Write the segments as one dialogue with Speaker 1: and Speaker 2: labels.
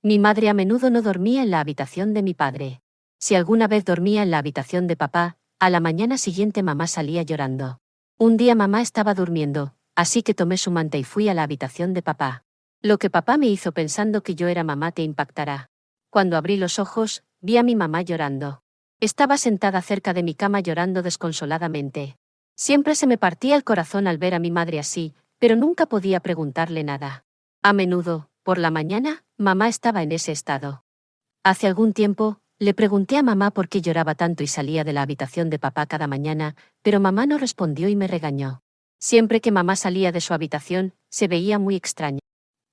Speaker 1: Mi madre a menudo no dormía en la habitación de mi padre. Si alguna vez dormía en la habitación de papá, a la mañana siguiente mamá salía llorando. Un día mamá estaba durmiendo, así que tomé su manta y fui a la habitación de papá. Lo que papá me hizo pensando que yo era mamá te impactará. Cuando abrí los ojos, vi a mi mamá llorando. Estaba sentada cerca de mi cama llorando desconsoladamente. Siempre se me partía el corazón al ver a mi madre así, pero nunca podía preguntarle nada. A menudo, por la mañana, mamá estaba en ese estado. Hace algún tiempo, le pregunté a mamá por qué lloraba tanto y salía de la habitación de papá cada mañana, pero mamá no respondió y me regañó. Siempre que mamá salía de su habitación, se veía muy extraña.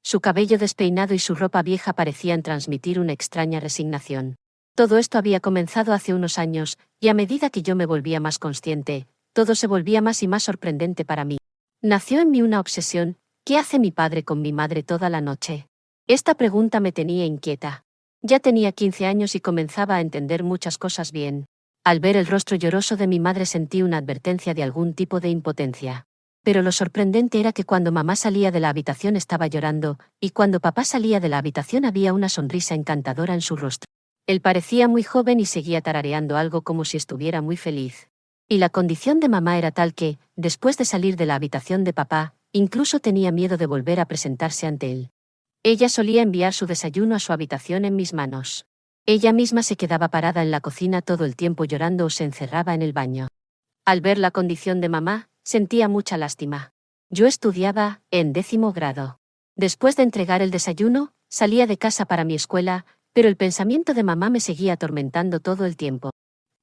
Speaker 1: Su cabello despeinado y su ropa vieja parecían transmitir una extraña resignación. Todo esto había comenzado hace unos años, y a medida que yo me volvía más consciente, todo se volvía más y más sorprendente para mí. Nació en mí una obsesión: ¿qué hace mi padre con mi madre toda la noche? Esta pregunta me tenía inquieta. Ya tenía 15 años y comenzaba a entender muchas cosas bien. Al ver el rostro lloroso de mi madre sentí una advertencia de algún tipo de impotencia. Pero lo sorprendente era que cuando mamá salía de la habitación estaba llorando, y cuando papá salía de la habitación había una sonrisa encantadora en su rostro. Él parecía muy joven y seguía tarareando algo como si estuviera muy feliz. Y la condición de mamá era tal que, después de salir de la habitación de papá, incluso tenía miedo de volver a presentarse ante él. Ella solía enviar su desayuno a su habitación en mis manos. Ella misma se quedaba parada en la cocina todo el tiempo llorando o se encerraba en el baño. Al ver la condición de mamá, sentía mucha lástima. Yo estudiaba, en 10º grado. Después de entregar el desayuno, salía de casa para mi escuela, pero el pensamiento de mamá me seguía atormentando todo el tiempo.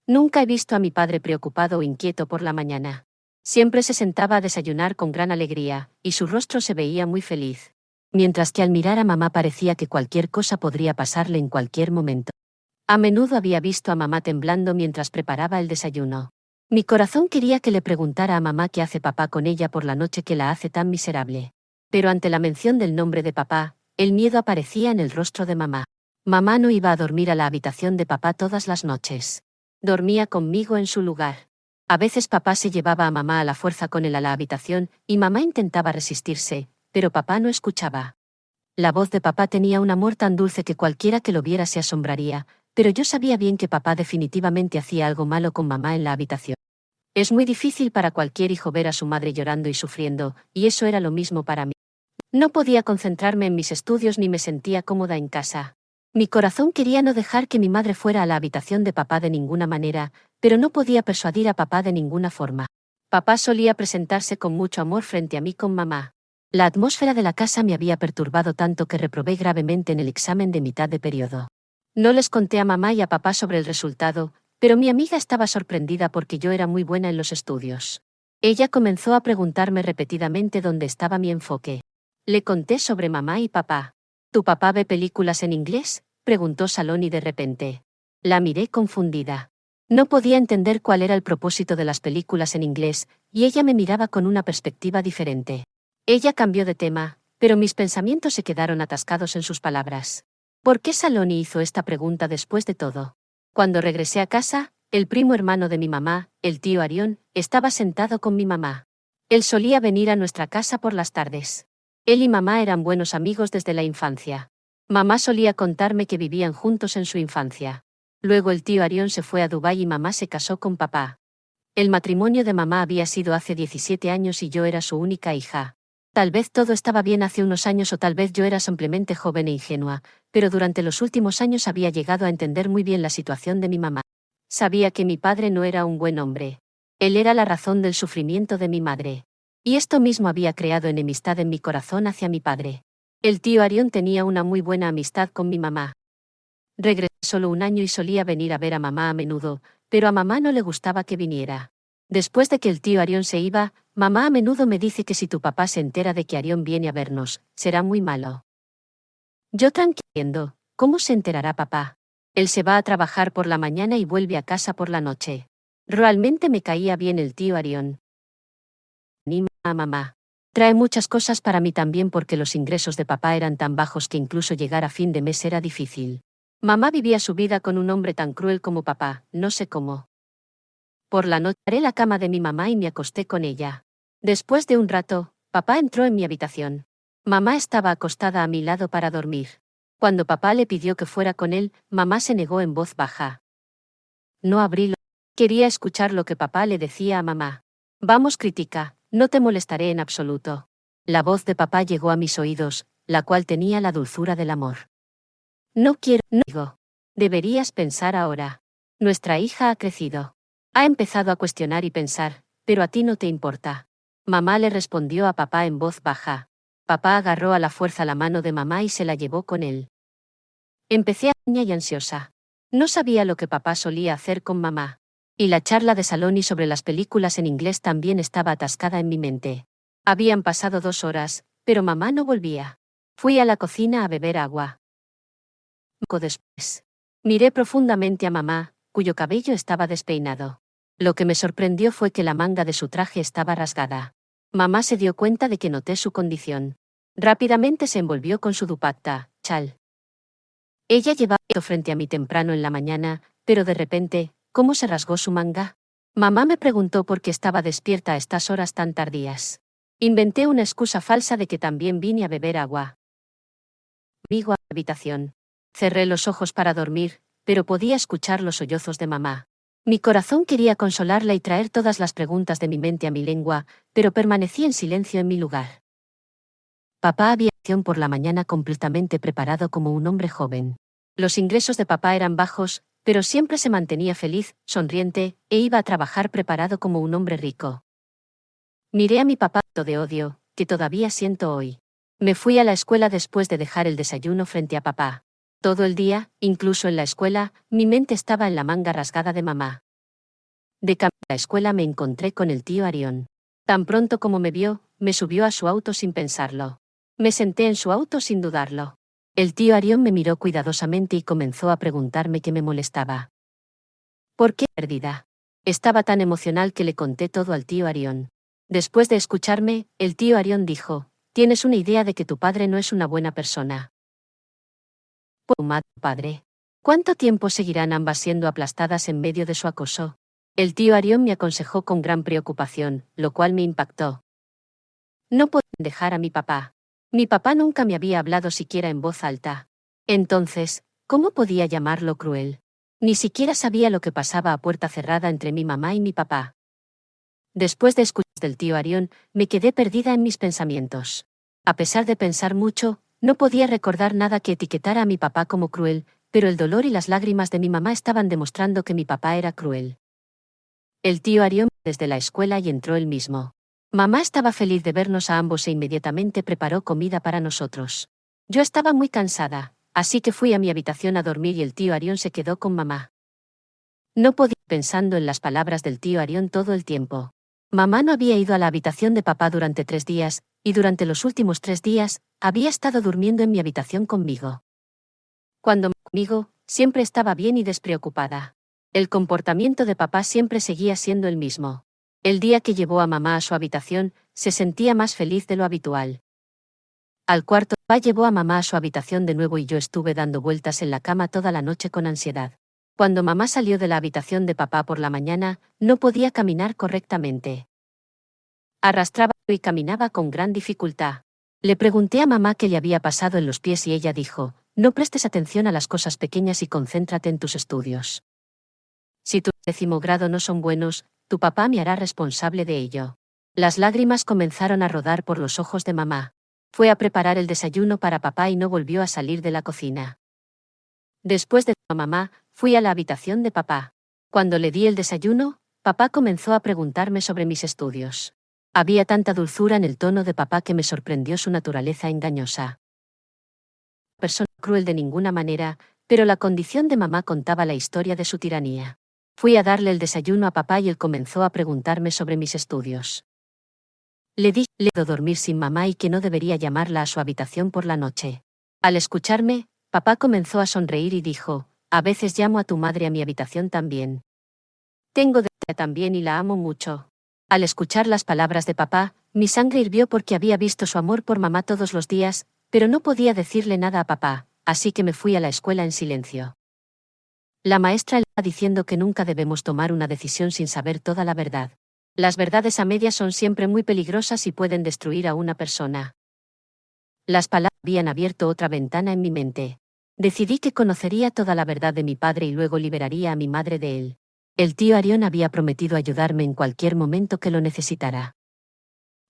Speaker 1: Nunca he visto a mi padre preocupado o inquieto por la mañana. Siempre se sentaba a desayunar con gran alegría, y su rostro se veía muy feliz. Mientras que al mirar a mamá parecía que cualquier cosa podría pasarle en cualquier momento. A menudo había visto a mamá temblando mientras preparaba el desayuno. Mi corazón quería que le preguntara a mamá qué hace papá con ella por la noche que la hace tan miserable. Pero ante la mención del nombre de papá, el miedo aparecía en el rostro de mamá. Mamá no iba a dormir a la habitación de papá todas las noches. Dormía conmigo en su lugar. A veces papá se llevaba a mamá a la fuerza con él a la habitación, y mamá intentaba resistirse, pero papá no escuchaba. La voz de papá tenía un amor tan dulce que cualquiera que lo viera se asombraría, pero yo sabía bien que papá definitivamente hacía algo malo con mamá en la habitación. Es muy difícil para cualquier hijo ver a su madre llorando y sufriendo, y eso era lo mismo para mí. No podía concentrarme en mis estudios ni me sentía cómoda en casa. Mi corazón quería no dejar que mi madre fuera a la habitación de papá de ninguna manera, pero no podía persuadir a papá de ninguna forma. Papá solía presentarse con mucho amor frente a mí con mamá. La atmósfera de la casa me había perturbado tanto que reprobé gravemente en el examen de mitad de periodo. No les conté a mamá y a papá sobre el resultado, pero mi amiga estaba sorprendida porque yo era muy buena en los estudios. Ella comenzó a preguntarme repetidamente dónde estaba mi enfoque. Le conté sobre mamá y papá. ¿Tu papá ve películas en inglés?, preguntó Saloni de repente. La miré confundida. No podía entender cuál era el propósito de las películas en inglés, y ella me miraba con una perspectiva diferente. Ella cambió de tema, pero mis pensamientos se quedaron atascados en sus palabras. ¿Por qué Saloni hizo esta pregunta después de todo? Cuando regresé a casa, el primo hermano de mi mamá, el tío Arión, estaba sentado con mi mamá. Él solía venir a nuestra casa por las tardes. Él y mamá eran buenos amigos desde la infancia. Mamá solía contarme que vivían juntos en su infancia. Luego el tío Arión se fue a Dubái y mamá se casó con papá. El matrimonio de mamá había sido hace 17 años y yo era su única hija. Tal vez todo estaba bien hace unos años o tal vez yo era simplemente joven e ingenua, pero durante los últimos años había llegado a entender muy bien la situación de mi mamá. Sabía que mi padre no era un buen hombre. Él era la razón del sufrimiento de mi madre. Y esto mismo había creado enemistad en mi corazón hacia mi padre. El tío Arión tenía una muy buena amistad con mi mamá. Regresó solo un año y solía venir a ver a mamá a menudo, pero a mamá no le gustaba que viniera. Después de que el tío Arión se iba, mamá a menudo me dice que si tu papá se entera de que Arión viene a vernos, será muy malo. Yo tranquilo, ¿cómo se enterará papá? Él se va a trabajar por la mañana y vuelve a casa por la noche. Realmente me caía bien el tío Arión. Anima a mamá. Trae muchas cosas para mí también porque los ingresos de papá eran tan bajos que incluso llegar a fin de mes era difícil. Mamá vivía su vida con un hombre tan cruel como papá, no sé cómo. Por la noche paré la cama de mi mamá y me acosté con ella. Después de un rato, papá entró en mi habitación. Mamá estaba acostada a mi lado para dormir. Cuando papá le pidió que fuera con él, mamá se negó en voz baja. No abrí los ojos. Quería escuchar lo que papá le decía a mamá. Vamos, Crítica, no te molestaré en absoluto. La voz de papá llegó a mis oídos, la cual tenía la dulzura del amor. No quiero, no digo. Deberías pensar ahora. Nuestra hija ha crecido. Ha empezado a cuestionar y pensar, pero a ti no te importa. Mamá le respondió a papá en voz baja. Papá agarró a la fuerza la mano de mamá y se la llevó con él. Empecé y ansiosa. No sabía lo que papá solía hacer con mamá. Y la charla de salón y sobre las películas en inglés también estaba atascada en mi mente. Habían pasado 2 horas, pero mamá no volvía. Fui a la cocina a beber agua. Poco después, miré profundamente a mamá, cuyo cabello estaba despeinado. Lo que me sorprendió fue que la manga de su traje estaba rasgada. Mamá se dio cuenta de que noté su condición. Rápidamente se envolvió con su dupatta, chal. Ella llevaba esto frente a mí temprano en la mañana, pero de repente, ¿cómo se rasgó su manga? Mamá me preguntó por qué estaba despierta a estas horas tan tardías. Inventé una excusa falsa de que también vine a beber agua. Amigo a la habitación. Cerré los ojos para dormir, pero podía escuchar los sollozos de mamá. Mi corazón quería consolarla y traer todas las preguntas de mi mente a mi lengua, pero permanecí en silencio en mi lugar. Papá había acción por la mañana completamente preparado como un hombre joven. Los ingresos de papá eran bajos, pero siempre se mantenía feliz, sonriente, e iba a trabajar preparado como un hombre rico. Miré a mi papá de odio, que todavía siento hoy. Me fui a la escuela después de dejar el desayuno frente a papá. Todo el día, incluso en la escuela, mi mente estaba en la manga rasgada de mamá. De camino a la escuela me encontré con el tío Arión. Tan pronto como me vio, me subió a su auto sin pensarlo. Me senté en su auto sin dudarlo. El tío Arión me miró cuidadosamente y comenzó a preguntarme qué me molestaba. ¿Por qué perdida? Estaba tan emocional que le conté todo al tío Arión. Después de escucharme, el tío Arión dijo, «Tienes una idea de que tu padre no es una buena persona». «Pues, padre. ¿Cuánto tiempo seguirán ambas siendo aplastadas en medio de su acoso?» El tío Arión me aconsejó con gran preocupación, lo cual me impactó. No podía dejar a mi papá. Mi papá nunca me había hablado siquiera en voz alta. Entonces, ¿cómo podía llamarlo cruel? Ni siquiera sabía lo que pasaba a puerta cerrada entre mi mamá y mi papá. Después de escuchar del tío Arión, me quedé perdida en mis pensamientos. A pesar de pensar mucho, no podía recordar nada que etiquetara a mi papá como cruel, pero el dolor y las lágrimas de mi mamá estaban demostrando que mi papá era cruel. El tío Arión desde la escuela y entró él mismo. Mamá estaba feliz de vernos a ambos e inmediatamente preparó comida para nosotros. Yo estaba muy cansada, así que fui a mi habitación a dormir y el tío Arión se quedó con mamá. No podía ir pensando en las palabras del tío Arión todo el tiempo. Mamá no había ido a la habitación de papá durante 3 días, y durante los últimos 3 días, había estado durmiendo en mi habitación conmigo. Cuando conmigo, siempre estaba bien y despreocupada. El comportamiento de papá siempre seguía siendo el mismo. El día que llevó a mamá a su habitación, se sentía más feliz de lo habitual. Al cuarto, papá llevó a mamá a su habitación de nuevo y yo estuve dando vueltas en la cama toda la noche con ansiedad. Cuando mamá salió de la habitación de papá por la mañana, no podía caminar correctamente. Arrastraba y caminaba con gran dificultad. Le pregunté a mamá qué le había pasado en los pies y ella dijo, no prestes atención a las cosas pequeñas y concéntrate en tus estudios. Si tu 10º grado no son buenos, tu papá me hará responsable de ello. Las lágrimas comenzaron a rodar por los ojos de mamá. Fue a preparar el desayuno para papá y no volvió a salir de la cocina. Después de mamá, fui a la habitación de papá. Cuando le di el desayuno, papá comenzó a preguntarme sobre mis estudios. Había tanta dulzura en el tono de papá que me sorprendió su naturaleza engañosa. Persona cruel de ninguna manera, pero la condición de mamá contaba la historia de su tiranía. Fui a darle el desayuno a papá y él comenzó a preguntarme sobre mis estudios. Le dije que no dormir sin mamá y que no debería llamarla a su habitación por la noche. Al escucharme, papá comenzó a sonreír y dijo, a veces llamo a tu madre a mi habitación también. Tengo de ella también y la amo mucho. Al escuchar las palabras de papá, mi sangre hirvió porque había visto su amor por mamá todos los días, pero no podía decirle nada a papá, así que me fui a la escuela en silencio. La maestra estaba diciendo que nunca debemos tomar una decisión sin saber toda la verdad. Las verdades a medias son siempre muy peligrosas y pueden destruir a una persona. Las palabras habían abierto otra ventana en mi mente. Decidí que conocería toda la verdad de mi padre y luego liberaría a mi madre de él. El tío Arión había prometido ayudarme en cualquier momento que lo necesitara.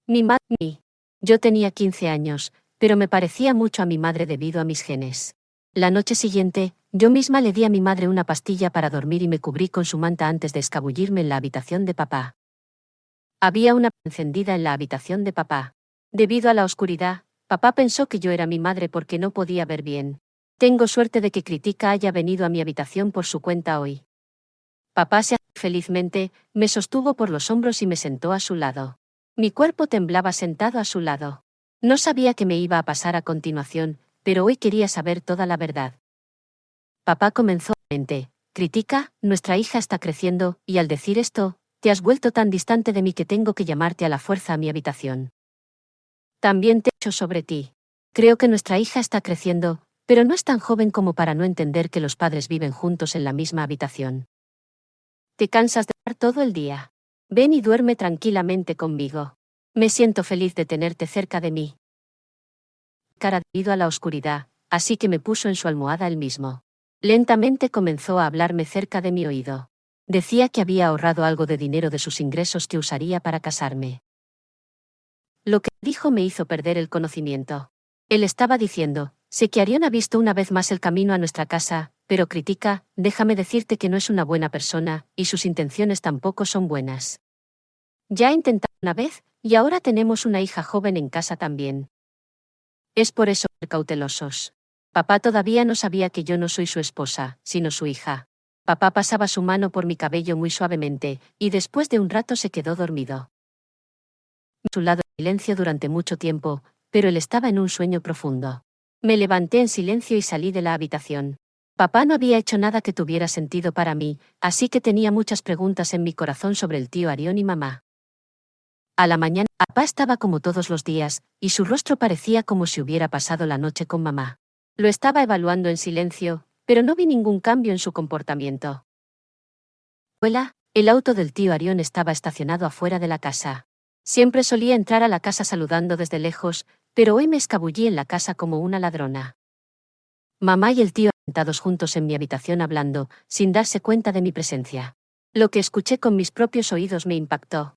Speaker 1: Mi madre. Yo tenía 15 años, pero me parecía mucho a mi madre debido a mis genes. La noche siguiente, yo misma le di a mi madre una pastilla para dormir y me cubrí con su manta antes de escabullirme en la habitación de papá. Había una encendida en la habitación de papá. Debido a la oscuridad, papá pensó que yo era mi madre porque no podía ver bien. Tengo suerte de que Critica haya venido a mi habitación por su cuenta hoy. Papá felizmente, me sostuvo por los hombros y me sentó a su lado. Mi cuerpo temblaba sentado a su lado. No sabía qué me iba a pasar a continuación, pero hoy quería saber toda la verdad. Papá comenzó, Critica, nuestra hija está creciendo, y al decir esto, te has vuelto tan distante de mí que tengo que llamarte a la fuerza a mi habitación. También te echo sobre ti. Creo que nuestra hija está creciendo, pero no es tan joven como para no entender que los padres viven juntos en la misma habitación. Te cansas de estar todo el día. Ven y duerme tranquilamente conmigo. Me siento feliz de tenerte cerca de mí. Cara debido a la oscuridad, así que me puso en su almohada él mismo. Lentamente comenzó a hablarme cerca de mi oído. Decía que había ahorrado algo de dinero de sus ingresos que usaría para casarme. Lo que dijo me hizo perder el conocimiento. Él estaba diciendo, sé que Arión ha visto una vez más el camino a nuestra casa, pero Critica, déjame decirte que no es una buena persona, y sus intenciones tampoco son buenas. Ya he intentado una vez, y ahora tenemos una hija joven en casa también. Es por eso ser cautelosos. Papá todavía no sabía que yo no soy su esposa, sino su hija. Papá pasaba su mano por mi cabello muy suavemente, y después de un rato se quedó dormido. A su lado en silencio durante mucho tiempo, pero él estaba en un sueño profundo. Me levanté en silencio y salí de la habitación. Papá no había hecho nada que tuviera sentido para mí, así que tenía muchas preguntas en mi corazón sobre el tío Arión y mamá. A la mañana, papá estaba como todos los días, y su rostro parecía como si hubiera pasado la noche con mamá. Lo estaba evaluando en silencio, pero no vi ningún cambio en su comportamiento. Abuela, el auto del tío Arión estaba estacionado afuera de la casa. Siempre solía entrar a la casa saludando desde lejos, pero hoy me escabullí en la casa como una ladrona. Mamá y el tío sentados juntos en mi habitación hablando, sin darse cuenta de mi presencia. Lo que escuché con mis propios oídos me impactó.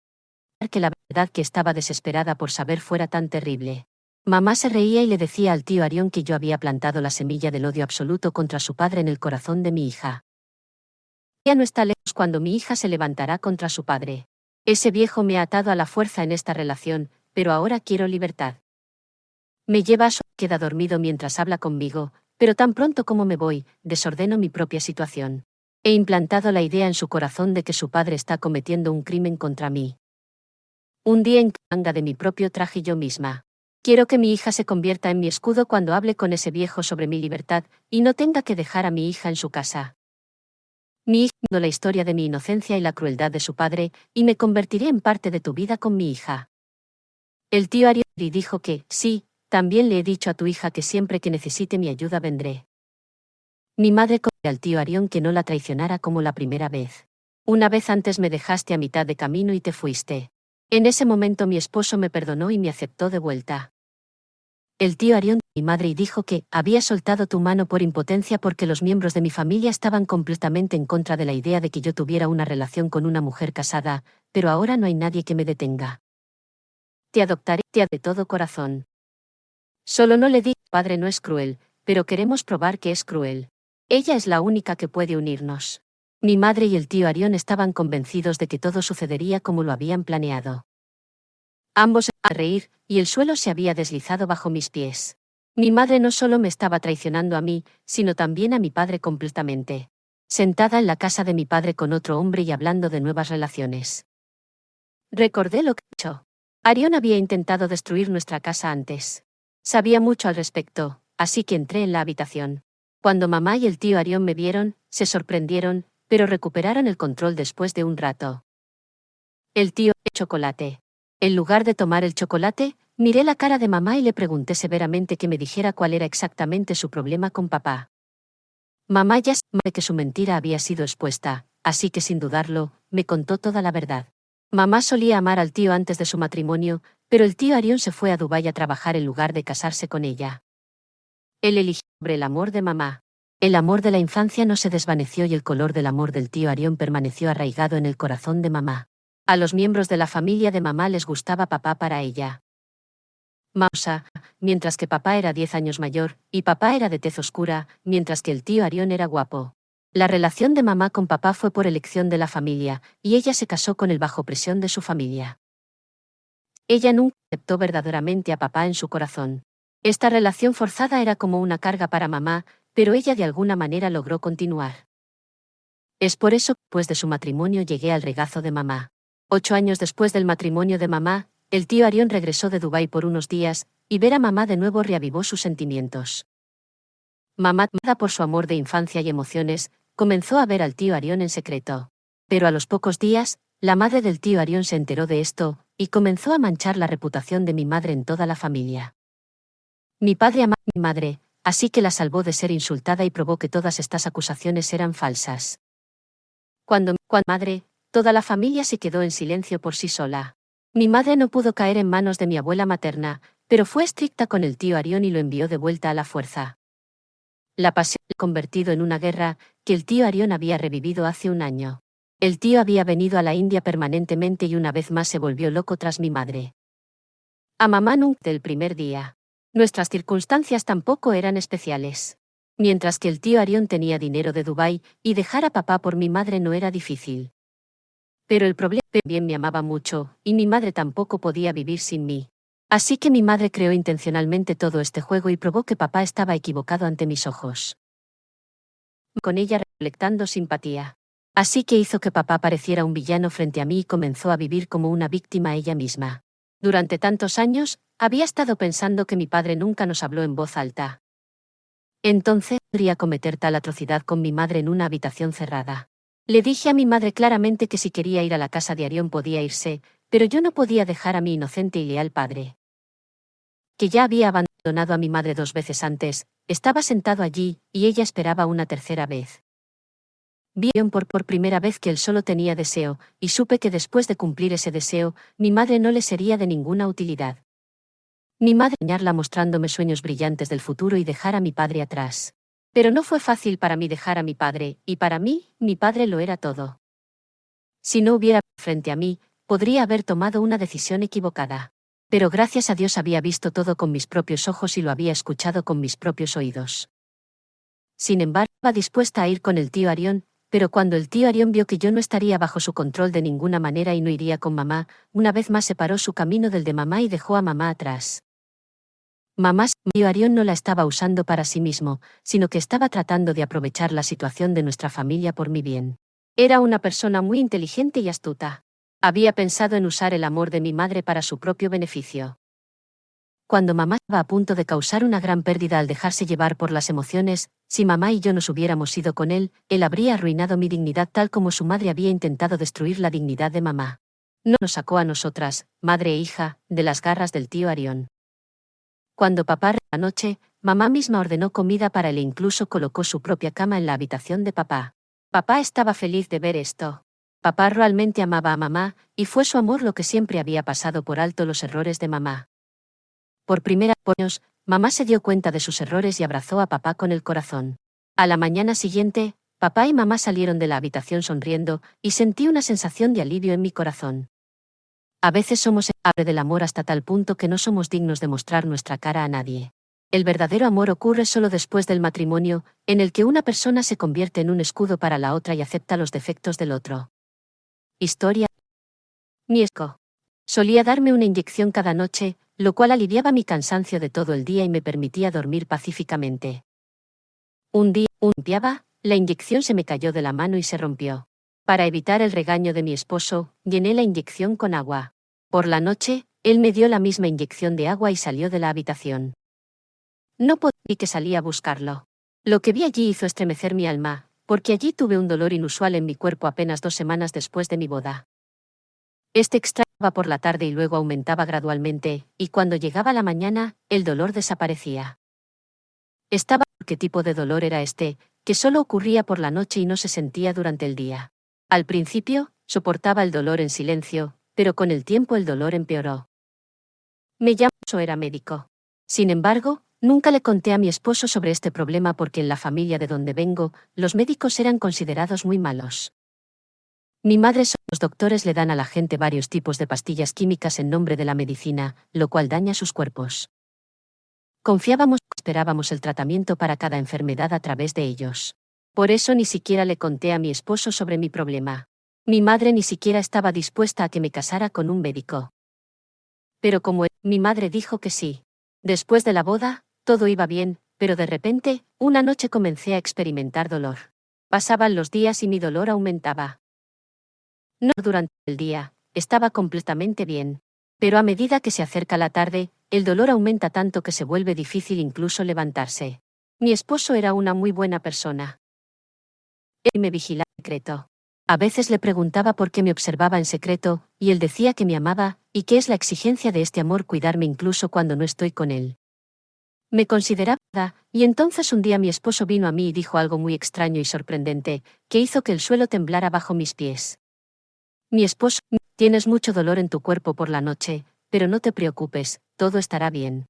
Speaker 1: Que la verdad que estaba desesperada por saber fuera tan terrible. Mamá se reía y le decía al tío Arión que yo había plantado la semilla del odio absoluto contra su padre en el corazón de mi hija. Ya no está lejos cuando mi hija se levantará contra su padre. Ese viejo me ha atado a la fuerza en esta relación, pero ahora quiero libertad. Me lleva a su queda dormido mientras habla conmigo, pero tan pronto como me voy, desordeno mi propia situación. He implantado la idea en su corazón de que su padre está cometiendo un crimen contra mí. Un día en manga de mi propio traje yo misma. Quiero que mi hija se convierta en mi escudo cuando hable con ese viejo sobre mi libertad, y no tenga que dejar a mi hija en su casa. Mi hija la historia de mi inocencia y la crueldad de su padre, y me convertiré en parte de tu vida con mi hija. El tío Arión dijo que, sí, también le he dicho a tu hija que siempre que necesite mi ayuda vendré. Mi madre contó al tío Arión que no la traicionara como la primera vez. Una vez antes me dejaste a mitad de camino y te fuiste. En ese momento mi esposo me perdonó y me aceptó de vuelta. El tío Arión, mi madre, dijo que había soltado tu mano por impotencia porque los miembros de mi familia estaban completamente en contra de la idea de que yo tuviera una relación con una mujer casada, pero ahora no hay nadie que me detenga. Te adoptaré de todo corazón. Solo no le di, padre no es cruel, pero queremos probar que es cruel. Ella es la única que puede unirnos. Mi madre y el tío Arión estaban convencidos de que todo sucedería como lo habían planeado. Ambos a reír, y el suelo se había deslizado bajo mis pies. Mi madre no solo me estaba traicionando a mí, sino también a mi padre completamente. Sentada en la casa de mi padre con otro hombre y hablando de nuevas relaciones. Recordé lo que he hecho. Arión había intentado destruir nuestra casa antes. Sabía mucho al respecto, así que entré en la habitación. Cuando mamá y el tío Arión me vieron, se sorprendieron, pero recuperaron el control después de un rato. El tío, chocolate. En lugar de tomar el chocolate, miré la cara de mamá y le pregunté severamente que me dijera cuál era exactamente su problema con papá. Mamá ya sabía que su mentira había sido expuesta, así que sin dudarlo, me contó toda la verdad. Mamá solía amar al tío antes de su matrimonio, pero el tío Arión se fue a Dubái a trabajar en lugar de casarse con ella. Él eligió sobre el amor de mamá. El amor de la infancia no se desvaneció y el color del amor del tío Arión permaneció arraigado en el corazón de mamá. A los miembros de la familia de mamá les gustaba papá para ella. Mausa, mientras que papá era 10 años mayor, y papá era de tez oscura, mientras que el tío Arión era guapo. La relación de mamá con papá fue por elección de la familia, y ella se casó con él bajo presión de su familia. Ella nunca aceptó verdaderamente a papá en su corazón. Esta relación forzada era como una carga para mamá, pero ella de alguna manera logró continuar. Es por eso, después de su matrimonio llegué al regazo de mamá. 8 años después del matrimonio de mamá, el tío Arión regresó de Dubái por unos días, y ver a mamá de nuevo reavivó sus sentimientos. Mamá, tomada por su amor de infancia y emociones, comenzó a ver al tío Arión en secreto. Pero a los pocos días, la madre del tío Arión se enteró de esto, y comenzó a manchar la reputación de mi madre en toda la familia. Mi padre amaba a mi madre, así que la salvó de ser insultada y probó que todas estas acusaciones eran falsas. Cuando madre, toda la familia se quedó en silencio por sí sola. Mi madre no pudo caer en manos de mi abuela materna, pero fue estricta con el tío Arión y lo envió de vuelta a la fuerza. La pasión se había convertido en una guerra que el tío Arión había revivido hace un año. El tío había venido a la India permanentemente y una vez más se volvió loco tras mi madre. A mamá nunca del primer día. Nuestras circunstancias tampoco eran especiales. Mientras que el tío Arión tenía dinero de Dubái, y dejar a papá por mi madre no era difícil. Pero el problema también me amaba mucho, y mi madre tampoco podía vivir sin mí. Así que mi madre creó intencionalmente todo este juego y probó que papá estaba equivocado ante mis ojos. Con ella reflectando simpatía. Así que hizo que papá pareciera un villano frente a mí y comenzó a vivir como una víctima ella misma. Durante tantos años, había estado pensando que mi padre nunca nos habló en voz alta. Entonces, podría cometer tal atrocidad con mi madre en una habitación cerrada. Le dije a mi madre claramente que si quería ir a la casa de Arión podía irse, pero yo no podía dejar a mi inocente y leal padre, que ya había abandonado a mi madre 2 veces antes, estaba sentado allí, y ella esperaba una tercera vez. Vi a Arión por primera vez que él solo tenía deseo, y supe que después de cumplir ese deseo, mi madre no le sería de ninguna utilidad. Mi madre engañarla mostrándome sueños brillantes del futuro y dejar a mi padre atrás. Pero no fue fácil para mí dejar a mi padre, y para mí, mi padre lo era todo. Si no hubiera frente a mí, podría haber tomado una decisión equivocada. Pero gracias a Dios había visto todo con mis propios ojos y lo había escuchado con mis propios oídos. Sin embargo, estaba dispuesta a ir con el tío Arión, pero cuando el tío Arión vio que yo no estaría bajo su control de ninguna manera y no iría con mamá, una vez más separó su camino del de mamá y dejó a mamá atrás. Mamá, tío Arión no la estaba usando para sí mismo, sino que estaba tratando de aprovechar la situación de nuestra familia por mi bien. Era una persona muy inteligente y astuta. Había pensado en usar el amor de mi madre para su propio beneficio. Cuando mamá estaba a punto de causar una gran pérdida al dejarse llevar por las emociones, si mamá y yo nos hubiéramos ido con él habría arruinado mi dignidad tal como su madre había intentado destruir la dignidad de mamá. No nos sacó a nosotras, madre e hija, de las garras del tío Arión. Cuando papá regresó la noche, mamá misma ordenó comida para él e incluso colocó su propia cama en la habitación de papá. Papá estaba feliz de ver esto. Papá realmente amaba a mamá, y fue su amor lo que siempre había pasado por alto los errores de mamá. Por primera vez, mamá se dio cuenta de sus errores y abrazó a papá con el corazón. A la mañana siguiente, papá y mamá salieron de la habitación sonriendo, y sentí una sensación de alivio en mi corazón. A veces somos el hambre del amor hasta tal punto que no somos dignos de mostrar nuestra cara a nadie. El verdadero amor ocurre solo después del matrimonio, en el que una persona se convierte en un escudo para la otra y acepta los defectos del otro. Historia. Mi esco. Solía darme una inyección cada noche, lo cual aliviaba mi cansancio de todo el día y me permitía dormir pacíficamente. Un día, limpiaba, la inyección se me cayó de la mano y se rompió. Para evitar el regaño de mi esposo, llené la inyección con agua. Por la noche, él me dio la misma inyección de agua y salió de la habitación. No podía que salí a buscarlo. Lo que vi allí hizo estremecer mi alma, porque allí tuve un dolor inusual en mi cuerpo apenas 2 semanas después de mi boda. Este extrañaba por la tarde y luego aumentaba gradualmente, y cuando llegaba la mañana, el dolor desaparecía. Estaba por qué tipo de dolor era este, que solo ocurría por la noche y no se sentía durante el día. Al principio, soportaba el dolor en silencio, pero con el tiempo el dolor empeoró. Me llamó, era médico. Sin embargo, Nunca le conté a mi esposo sobre este problema porque en la familia de donde vengo, los médicos eran considerados muy malos. Mi madre, los doctores le dan a la gente varios tipos de pastillas químicas en nombre de la medicina, lo cual daña sus cuerpos. Confiábamos, esperábamos el tratamiento para cada enfermedad a través de ellos. Por eso ni siquiera le conté a mi esposo sobre mi problema. Mi madre ni siquiera estaba dispuesta a que me casara con un médico. Pero mi madre dijo que sí. Después de la boda, todo iba bien, pero de repente, una noche comencé a experimentar dolor. Pasaban los días y mi dolor aumentaba. No durante el día, estaba completamente bien. Pero a medida que se acerca la tarde, el dolor aumenta tanto que se vuelve difícil incluso levantarse. Mi esposo era una muy buena persona. Él me vigilaba en secreto. A veces le preguntaba por qué me observaba en secreto, y él decía que me amaba, y que es la exigencia de este amor cuidarme incluso cuando no estoy con él. Me consideraba, y entonces un día mi esposo vino a mí y dijo algo muy extraño y sorprendente, que hizo que el suelo temblara bajo mis pies. Mi esposo, tienes mucho dolor en tu cuerpo por la noche, pero no te preocupes, todo estará bien.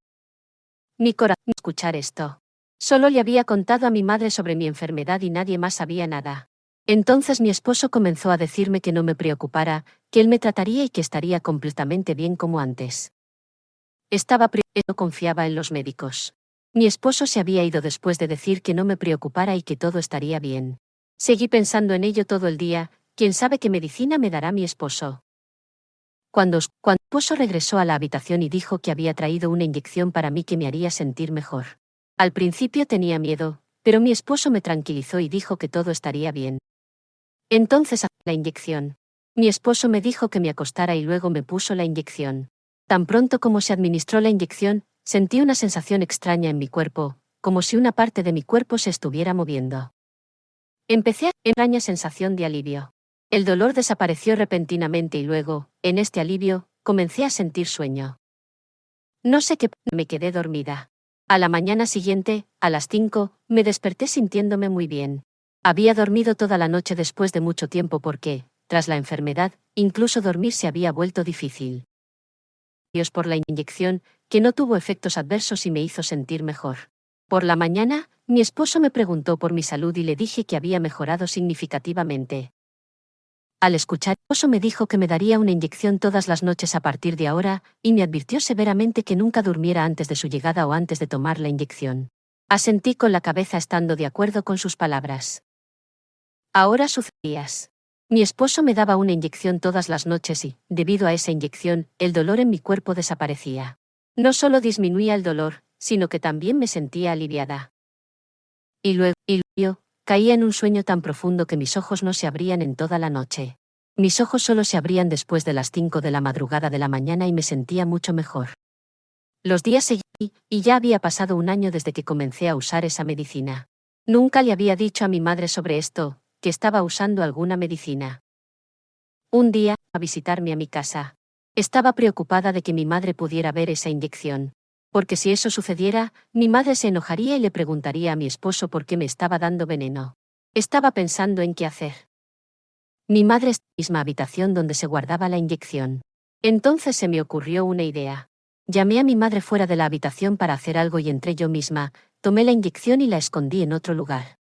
Speaker 1: Mi corazón escuchar esto. Solo le había contado a mi madre sobre mi enfermedad y nadie más sabía nada. Entonces mi esposo comenzó a decirme que no me preocupara, que él me trataría y que estaría completamente bien como antes. No confiaba en los médicos. Mi esposo se había ido después de decir que no me preocupara y que todo estaría bien. Seguí pensando en ello todo el día, quién sabe qué medicina me dará mi esposo. Cuando mi esposo regresó a la habitación y dijo que había traído una inyección para mí que me haría sentir mejor. Al principio tenía miedo, pero mi esposo me tranquilizó y dijo que todo estaría bien. Entonces, la inyección. Mi esposo me dijo que me acostara y luego me puso la inyección. Tan pronto como se administró la inyección, sentí una sensación extraña en mi cuerpo, como si una parte de mi cuerpo se estuviera moviendo. Empecé a tener una extraña sensación de alivio. El dolor desapareció repentinamente y luego, en este alivio, comencé a sentir sueño. No sé qué, me quedé dormida. A la mañana siguiente, a las 5, me desperté sintiéndome muy bien. Había dormido toda la noche después de mucho tiempo porque, tras la enfermedad, incluso dormir se había vuelto difícil. Dios por la inyección, que no tuvo efectos adversos y me hizo sentir mejor. Por la mañana, mi esposo me preguntó por mi salud y le dije que había mejorado significativamente. Al escuchar eso me dijo que me daría una inyección todas las noches a partir de ahora, y me advirtió severamente que nunca durmiera antes de su llegada o antes de tomar la inyección. Asentí con la cabeza estando de acuerdo con sus palabras. Ahora sucedías. Mi esposo me daba una inyección todas las noches y, debido a esa inyección, el dolor en mi cuerpo desaparecía. No solo disminuía el dolor, sino que también me sentía aliviada. Y luego, caía en un sueño tan profundo que mis ojos no se abrían en toda la noche. Mis ojos solo se abrían después de las 5 de la madrugada de la mañana y me sentía mucho mejor. Los días seguí, y ya había pasado un año desde que comencé a usar esa medicina. Nunca le había dicho a mi madre sobre esto, que estaba usando alguna medicina. Un día, a visitarme a mi casa. Estaba preocupada de que mi madre pudiera ver esa inyección. Porque si eso sucediera, mi madre se enojaría y le preguntaría a mi esposo por qué me estaba dando veneno. Estaba pensando en qué hacer. Mi madre está en la misma habitación donde se guardaba la inyección. Entonces se me ocurrió una idea. Llamé a mi madre fuera de la habitación para hacer algo y entré yo misma, tomé la inyección y la escondí en otro lugar.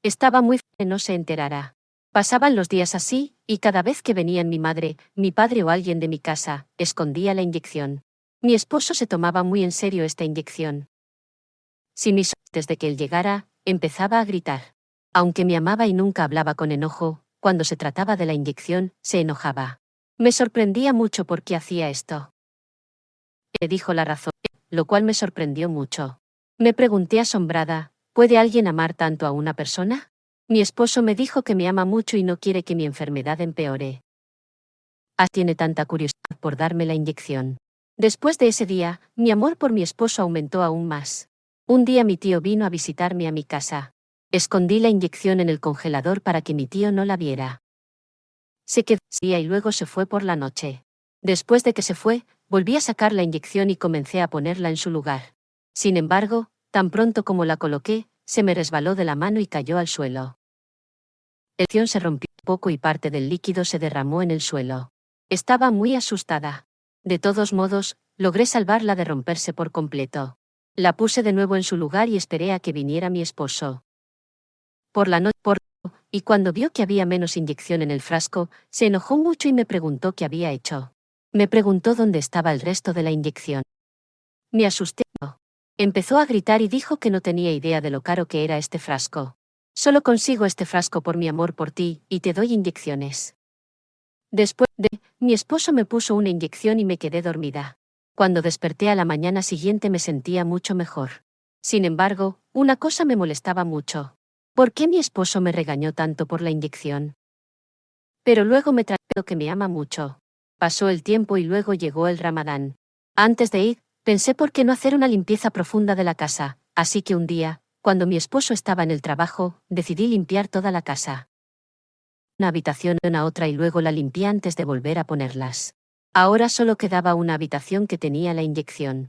Speaker 1: Estaba muy feliz que no se enterara. Pasaban los días así, y cada vez que venían mi madre, mi padre o alguien de mi casa, escondía la inyección. Mi esposo se tomaba muy en serio esta inyección. Desde que él llegara, empezaba a gritar. Aunque me amaba y nunca hablaba con enojo, cuando se trataba de la inyección, se enojaba. Me sorprendía mucho por qué hacía esto. Le dijo la razón, lo cual me sorprendió mucho. Me pregunté asombrada, ¿puede alguien amar tanto a una persona? Mi esposo me dijo que me ama mucho y no quiere que mi enfermedad empeore. Tiene tanta curiosidad por darme la inyección. Después de ese día, mi amor por mi esposo aumentó aún más. Un día mi tío vino a visitarme a mi casa. Escondí la inyección en el congelador para que mi tío no la viera. Se quedó y luego se fue por la noche. Después de que se fue, volví a sacar la inyección y comencé a ponerla en su lugar. Sin embargo, tan pronto como la coloqué, se me resbaló de la mano y cayó al suelo. La inyección se rompió un poco y parte del líquido se derramó en el suelo. Estaba muy asustada. De todos modos, logré salvarla de romperse por completo. La puse de nuevo en su lugar y esperé a que viniera mi esposo. Por la noche, y cuando vio que había menos inyección en el frasco, se enojó mucho y me preguntó qué había hecho. Me preguntó dónde estaba el resto de la inyección. Me asusté. Empezó a gritar y dijo que no tenía idea de lo caro que era este frasco. Solo consigo este frasco por mi amor por ti, y te doy inyecciones. Mi esposo me puso una inyección y me quedé dormida. Cuando desperté a la mañana siguiente me sentía mucho mejor. Sin embargo, una cosa me molestaba mucho. ¿Por qué mi esposo me regañó tanto por la inyección? Pero luego me trató que me ama mucho. Pasó el tiempo y luego llegó el Ramadán. Antes de ir, pensé por qué no hacer una limpieza profunda de la casa, así que un día, cuando mi esposo estaba en el trabajo, decidí limpiar toda la casa. Una habitación a otra y luego la limpié antes de volver a ponerlas. Ahora solo quedaba una habitación que tenía la inyección.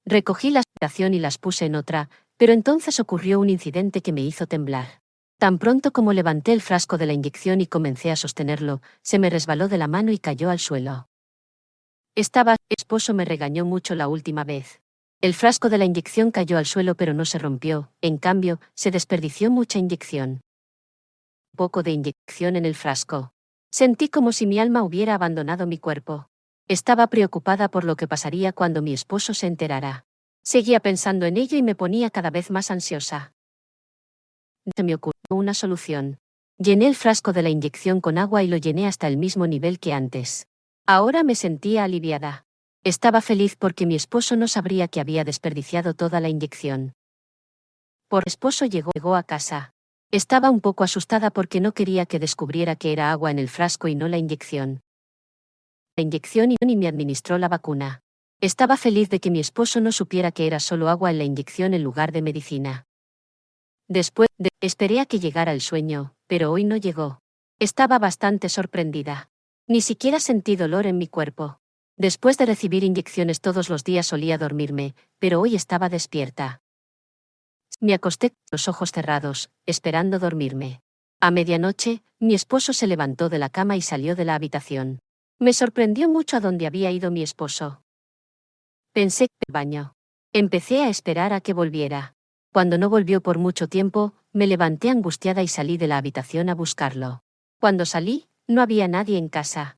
Speaker 1: Recogí la habitación y las puse en otra, pero entonces ocurrió un incidente que me hizo temblar. Tan pronto como levanté el frasco de la inyección y comencé a sostenerlo, se me resbaló de la mano y cayó al suelo. Mi esposo me regañó mucho la última vez. El frasco de la inyección cayó al suelo pero no se rompió, en cambio, se desperdició mucha inyección. Poco de inyección en el frasco. Sentí como si mi alma hubiera abandonado mi cuerpo. Estaba preocupada por lo que pasaría cuando mi esposo se enterara. Seguía pensando en ello y me ponía cada vez más ansiosa. Se me ocurrió una solución. Llené el frasco de la inyección con agua y lo llené hasta el mismo nivel que antes. Ahora me sentía aliviada. Estaba feliz porque mi esposo no sabría que había desperdiciado toda la inyección. Mi esposo llegó a casa. Estaba un poco asustada porque no quería que descubriera que era agua en el frasco y no la inyección. Y me administró la vacuna. Estaba feliz de que mi esposo no supiera que era solo agua en la inyección en lugar de medicina. Esperé a que llegara el sueño, pero hoy no llegó. Estaba bastante sorprendida. Ni siquiera sentí dolor en mi cuerpo. Después de recibir inyecciones todos los días solía dormirme, pero hoy estaba despierta. Me acosté con los ojos cerrados, esperando dormirme. A medianoche, mi esposo se levantó de la cama y salió de la habitación. Me sorprendió mucho a dónde había ido mi esposo. Pensé que el baño. Empecé a esperar a que volviera. Cuando no volvió por mucho tiempo, me levanté angustiada y salí de la habitación a buscarlo. Cuando salí, no había nadie en casa.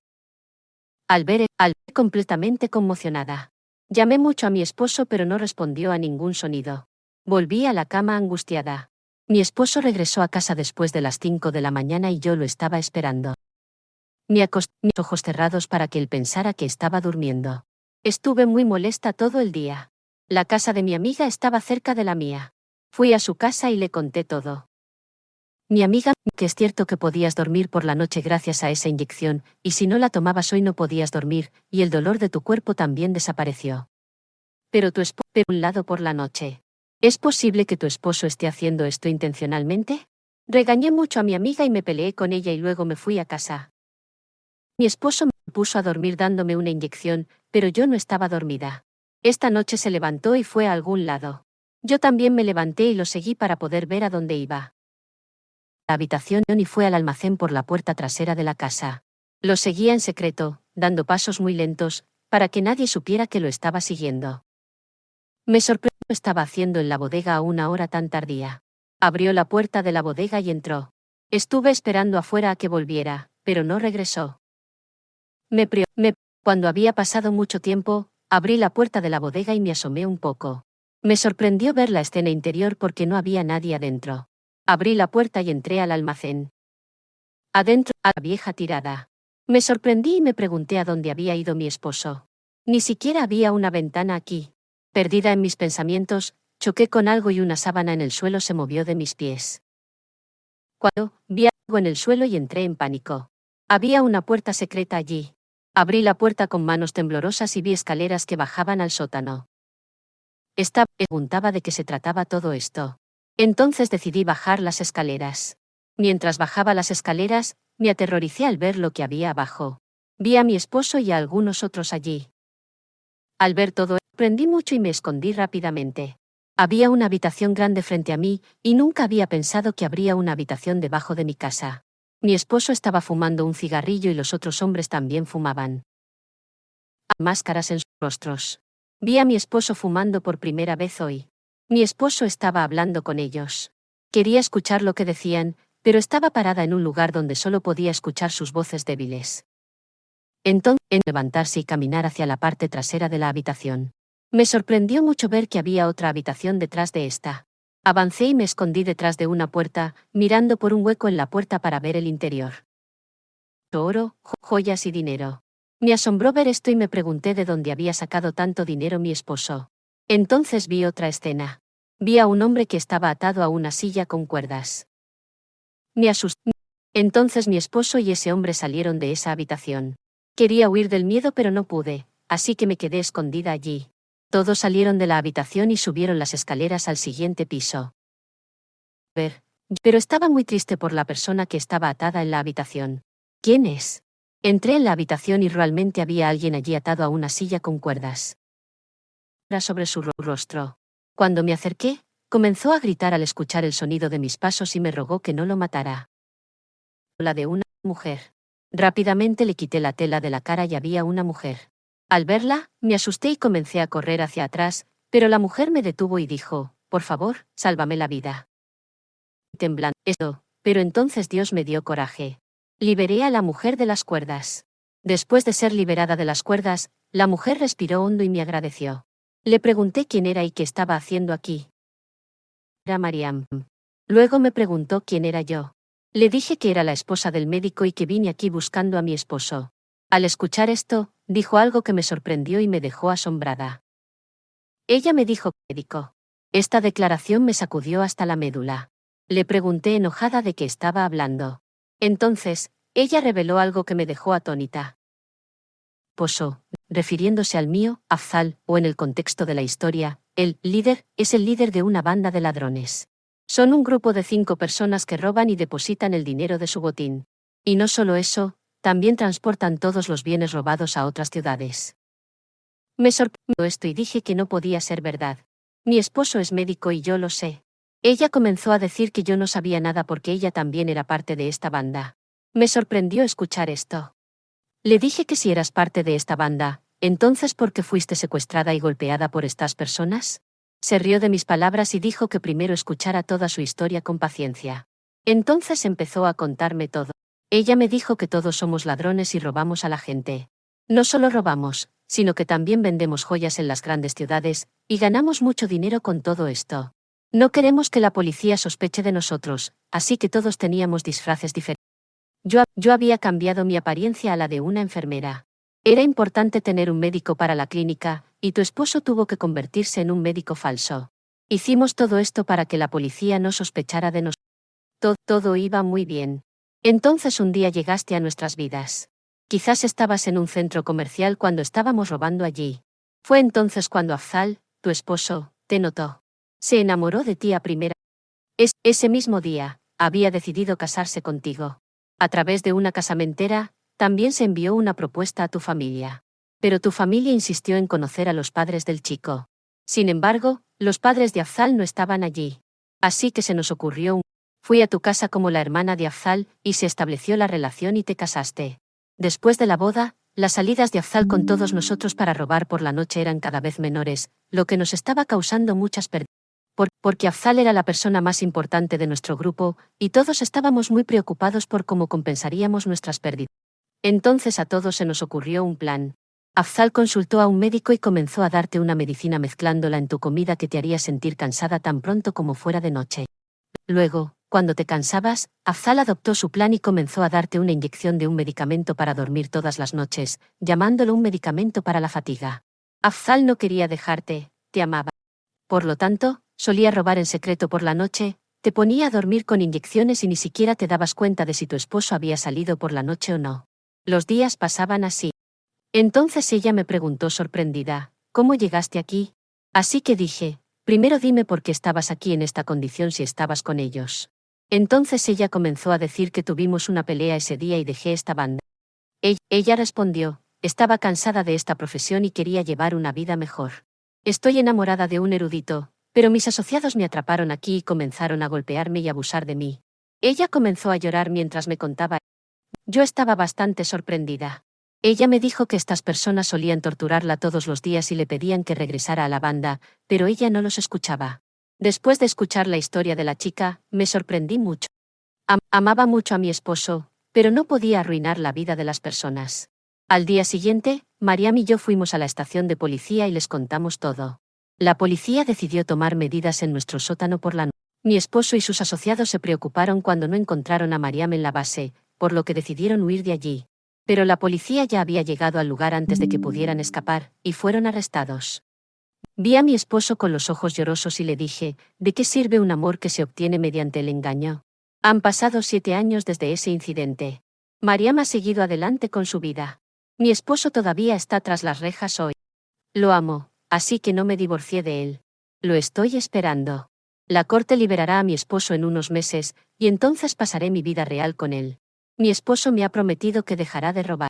Speaker 1: Al ver completamente conmocionada. Llamé mucho a mi esposo pero no respondió a ningún sonido. Volví a la cama angustiada. Mi esposo regresó a casa después de las 5 de la mañana y yo lo estaba esperando. Me acosté con mis ojos cerrados para que él pensara que estaba durmiendo. Estuve muy molesta todo el día. La casa de mi amiga estaba cerca de la mía. Fui a su casa y le conté todo. Mi amiga, que es cierto que podías dormir por la noche gracias a esa inyección, y si no la tomabas hoy no podías dormir, y el dolor de tu cuerpo también desapareció. Pero tu esposo, un lado por la noche. ¿Es posible que tu esposo esté haciendo esto intencionalmente? Regañé mucho a mi amiga y me peleé con ella y luego me fui a casa. Mi esposo me puso a dormir dándome una inyección, pero yo no estaba dormida. Esta noche se levantó y fue a algún lado. Yo también me levanté y lo seguí para poder ver a dónde iba. La habitación y fue al almacén por la puerta trasera de la casa. Lo seguía en secreto, dando pasos muy lentos, para que nadie supiera que lo estaba siguiendo. Me sorprendió lo que estaba haciendo en la bodega a una hora tan tardía. Abrió la puerta de la bodega y entró. Estuve esperando afuera a que volviera, pero no regresó. Cuando había pasado mucho tiempo, abrí la puerta de la bodega y me asomé un poco. Me sorprendió ver la escena interior porque no había nadie adentro. Abrí la puerta y entré al almacén. Adentro, a la vieja tirada. Me sorprendí y me pregunté a dónde había ido mi esposo. Ni siquiera había una ventana aquí. Perdida en mis pensamientos, choqué con algo y una sábana en el suelo se movió de mis pies. Cuando vi algo en el suelo y entré en pánico. Había una puerta secreta allí. Abrí la puerta con manos temblorosas y vi escaleras que bajaban al sótano. Preguntaba de qué se trataba todo esto. Entonces decidí bajar las escaleras. Mientras bajaba las escaleras, me aterroricé al ver lo que había abajo. Vi a mi esposo y a algunos otros allí. Al ver todo, aprendí mucho y me escondí rápidamente. Había una habitación grande frente a mí, y nunca había pensado que habría una habitación debajo de mi casa. Mi esposo estaba fumando un cigarrillo y los otros hombres también fumaban. Máscaras en sus rostros. Vi a mi esposo fumando por primera vez hoy. Mi esposo estaba hablando con ellos. Quería escuchar lo que decían, pero estaba parada en un lugar donde solo podía escuchar sus voces débiles. Entonces, levantarse y caminar hacia la parte trasera de la habitación. Me sorprendió mucho ver que había otra habitación detrás de esta. Avancé y me escondí detrás de una puerta, mirando por un hueco en la puerta para ver el interior. Oro, joyas y dinero. Me asombró ver esto y me pregunté de dónde había sacado tanto dinero mi esposo. Entonces vi otra escena. Vi a un hombre que estaba atado a una silla con cuerdas. Me asusté. Entonces mi esposo y ese hombre salieron de esa habitación. Quería huir del miedo pero no pude, así que me quedé escondida allí. Todos salieron de la habitación y subieron las escaleras al siguiente piso. Pero estaba muy triste por la persona que estaba atada en la habitación. ¿Quién es? Entré en la habitación y realmente había alguien allí atado a una silla con cuerdas. Era sobre su rostro. Cuando me acerqué, comenzó a gritar al escuchar el sonido de mis pasos y me rogó que no lo matara. La de una mujer. Rápidamente le quité la tela de la cara y había una mujer. Al verla, me asusté y comencé a correr hacia atrás, pero la mujer me detuvo y dijo, por favor, sálvame la vida. Temblando, pero entonces Dios me dio coraje. Liberé a la mujer de las cuerdas. Después de ser liberada de las cuerdas, la mujer respiró hondo y me agradeció. Le pregunté quién era y qué estaba haciendo aquí. Era Mariam. Luego me preguntó quién era yo. Le dije que era la esposa del médico y que vine aquí buscando a mi esposo. Al escuchar esto, dijo algo que me sorprendió y me dejó asombrada. Ella me dijo, médico. Esta declaración me sacudió hasta la médula. Le pregunté enojada de qué estaba hablando. Entonces, ella reveló algo que me dejó atónita. Esposo, refiriéndose al mío, Afzal, o en el contexto de la historia, el líder, es el líder de una banda de ladrones. Son un grupo de 5 personas que roban y depositan el dinero de su botín. Y no solo eso, también transportan todos los bienes robados a otras ciudades. Me sorprendió esto y dije que no podía ser verdad. Mi esposo es médico y yo lo sé. Ella comenzó a decir que yo no sabía nada porque ella también era parte de esta banda. Me sorprendió escuchar esto. Le dije que si eras parte de esta banda, entonces ¿por qué fuiste secuestrada y golpeada por estas personas? Se rió de mis palabras y dijo que primero escuchara toda su historia con paciencia. Entonces empezó a contarme todo. Ella me dijo que todos somos ladrones y robamos a la gente. No solo robamos, sino que también vendemos joyas en las grandes ciudades, y ganamos mucho dinero con todo esto. No queremos que la policía sospeche de nosotros, así que todos teníamos disfraces diferentes. Yo había cambiado mi apariencia a la de una enfermera. Era importante tener un médico para la clínica, y tu esposo tuvo que convertirse en un médico falso. Hicimos todo esto para que la policía no sospechara de nosotros. Todo iba muy bien. Entonces un día llegaste a nuestras vidas. Quizás estabas en un centro comercial cuando estábamos robando allí. Fue entonces cuando Afzal, tu esposo, te notó. Se enamoró de ti a primera. Ese mismo día, había decidido casarse contigo. A través de una casamentera, también se envió una propuesta a tu familia. Pero tu familia insistió en conocer a los padres del chico. Sin embargo, los padres de Afzal no estaban allí. Así que se nos ocurrió Fui a tu casa como la hermana de Afzal, y se estableció la relación y te casaste. Después de la boda, las salidas de Afzal con todos nosotros para robar por la noche eran cada vez menores, lo que nos estaba causando muchas pérdidas. Porque Afzal era la persona más importante de nuestro grupo, y todos estábamos muy preocupados por cómo compensaríamos nuestras pérdidas. Entonces a todos se nos ocurrió un plan. Afzal consultó a un médico y comenzó a darte una medicina mezclándola en tu comida que te haría sentir cansada tan pronto como fuera de noche. Luego, cuando te cansabas, Afzal adoptó su plan y comenzó a darte una inyección de un medicamento para dormir todas las noches, llamándolo un medicamento para la fatiga. Afzal no quería dejarte, te amaba. Por lo tanto, solía robar en secreto por la noche, te ponía a dormir con inyecciones y ni siquiera te dabas cuenta de si tu esposo había salido por la noche o no. Los días pasaban así. Entonces ella me preguntó sorprendida, ¿cómo llegaste aquí? Así que dije, primero dime por qué estabas aquí en esta condición si estabas con ellos. Entonces ella comenzó a decir que tuvimos una pelea ese día y dejé esta banda. Ella respondió, estaba cansada de esta profesión y quería llevar una vida mejor. Estoy enamorada de un erudito, pero mis asociados me atraparon aquí y comenzaron a golpearme y abusar de mí. Ella comenzó a llorar mientras me contaba. Yo estaba bastante sorprendida. Ella me dijo que estas personas solían torturarla todos los días y le pedían que regresara a la banda, pero ella no los escuchaba. Después de escuchar la historia de la chica, me sorprendí mucho. Amaba mucho a mi esposo, pero no podía arruinar la vida de las personas. Al día siguiente, Mariam y yo fuimos a la estación de policía y les contamos todo. La policía decidió tomar medidas en nuestro sótano por la noche. Mi esposo y sus asociados se preocuparon cuando no encontraron a Mariam en la base, por lo que decidieron huir de allí. Pero la policía ya había llegado al lugar antes de que pudieran escapar, y fueron arrestados. Vi a mi esposo con los ojos llorosos y le dije, ¿de qué sirve un amor que se obtiene mediante el engaño? Han pasado 7 años desde ese incidente. Mariam ha seguido adelante con su vida. Mi esposo todavía está tras las rejas hoy. Lo amo, así que no me divorcié de él. Lo estoy esperando. La corte liberará a mi esposo en unos meses, y entonces pasaré mi vida real con él. Mi esposo me ha prometido que dejará de robar.